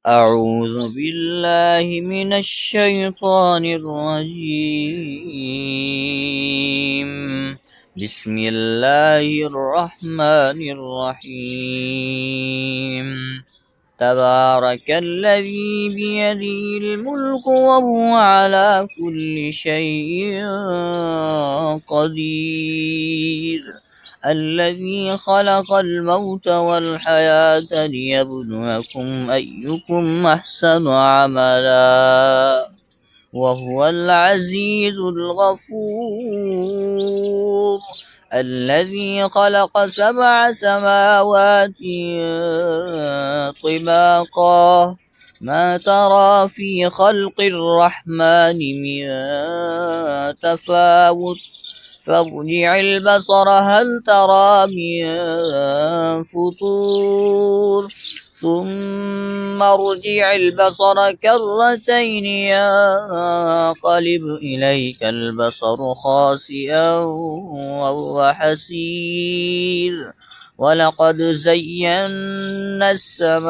أعوذ بالله من الشيطان الرجيم. بسم الله الرحمن الرحيم. تبارك الذي بيده الملك وهو على كل شيء قدير. الذي خلق الموت والحياة ليبلوكم أيكم أحسن عملا وهو العزيز الغفور. الذي خلق 7 سماوات طباقا ما ترى في خلق الرحمن من تفاوت فارجع البصر هل ترى من فطور ثم ارجع البصر كرتين ينقلب إليك البصر خاسئا وهو حسير. ولقد زينا السماء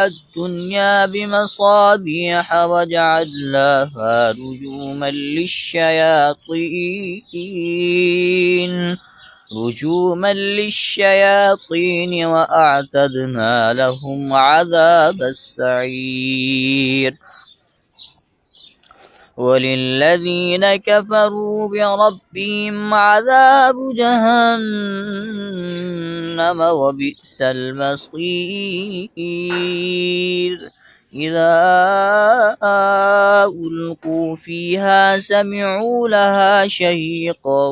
الدنيا بمصابيح وجعلناها رجوما للشياطين وأعتدنا لهم عذاب السعير. وللذين كفروا بربهم عذاب جهنم وبئس المصير. إذا ألقوا فيها سمعوا لها شهيقا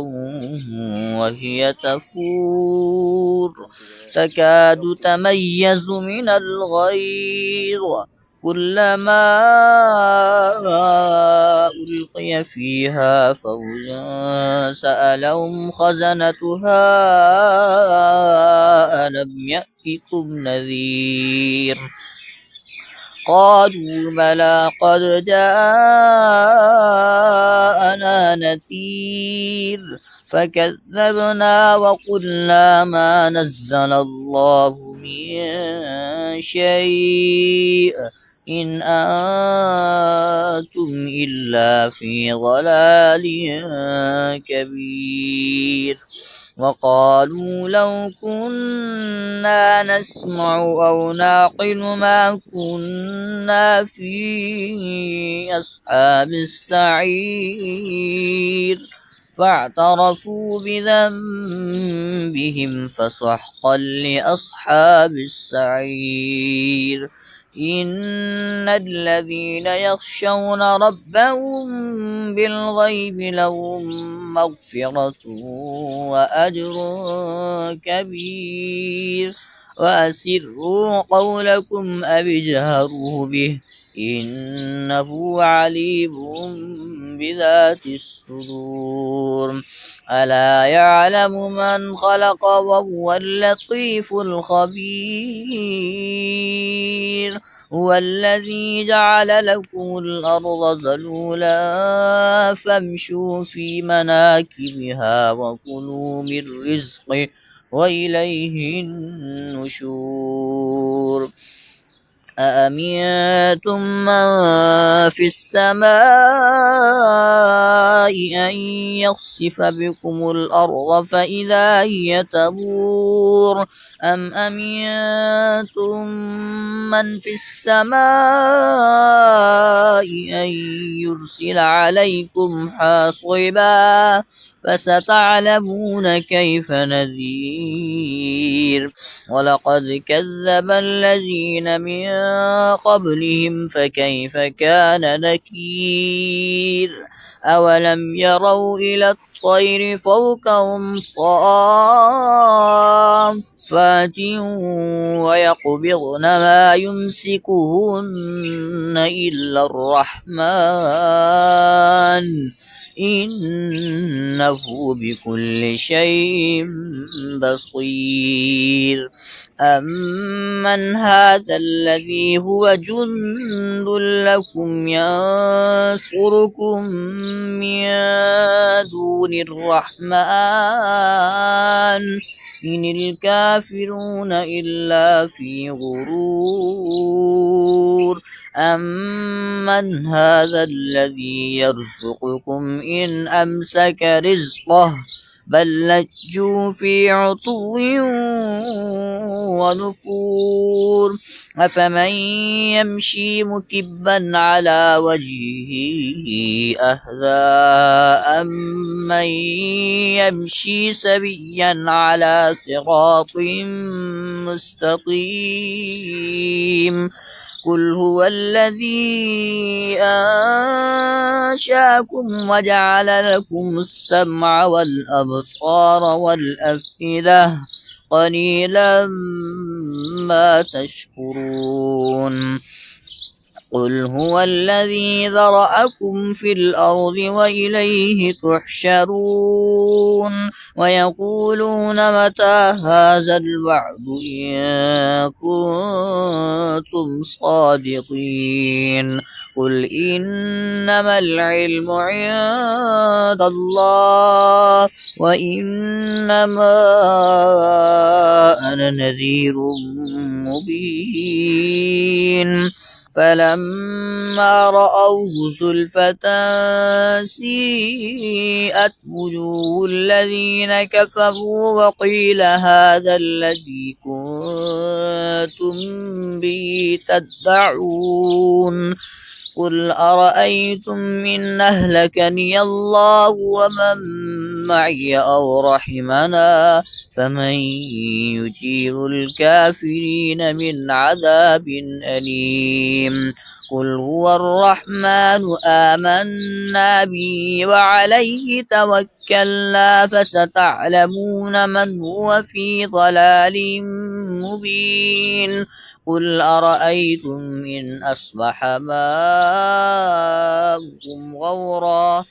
وهي تفور تكاد تميز من الغيظ كلما ألقي فيها فوج سألهم خزنتها ألم يأتكم نذير قالوا بلى قد جاءنا نذير فكذبنا وقلنا ما نزل الله من شيء إن أنتم إلا في ضلال كبير. وقالوا لو كنا نسمع أو نعقل ما كنا في أصحاب السعير فاعترفوا بذنبهم فسحقا لأصحاب السعير. إن الذين يخشون ربهم بالغيب لهم مغفرة وأجر كبير. وأسروا قولكم أو اجهروا به إنه عليم بذات الصدور. ألا يعلم من خلق وهو اللطيف الخبير. هو الذي جعل لكم الأرض ذلولا فامشوا في مناكبها وكلوا من رزقه وإليه النشور. أأمنتم من في السماء أن يخسف بكم الأرض فإذا هي تمور أم أمنتم من في السماء أن يرسل عليكم حاصبا فستعلمون كيف نذير. ولقد كذب الذين من قبلهم فكيف كان نكير. أولم يروا إلى الطير فوقهم صافات ويقبضن ما يمسكهن إلا الرحمن إنه بكل شيء بصير. أمن هذا الذي هو جند لكم ينصركم من دون الرحمن إن الكافرون إلا في غرور أمن هذا الذي يرزقكم إن أمسك رزقه بل لجوا في عتو ونفور أفمن يمشي مكبا على وجهه أهدى أمن يمشي سويا على صراط مستقيم قل هو الذي أنشأكم وجعل لكم السمع والأبصار والأفئدة قليلا ما تشكرون قل هو الذي ذرأكم في الأرض وإليه تحشرون ويقولون متى هذا الوعد إن كنتم صادقين قل إنما العلم عند الله وإنما أنا نذير مبين فلما رأوه زلفة سيئت وجوه الذين كفروا وقيل هذا الذي كنتم به تدعون قل أرأيتم إن أهلكني الله ومن معي أو رحمنا فمن يجير الكافرين من عذاب أليم قل هو الرحمن آمنا به وعليه توكلنا فستعلمون من هو في ضلال مبين قل أرأيتم إن أصبح ماؤكم غورا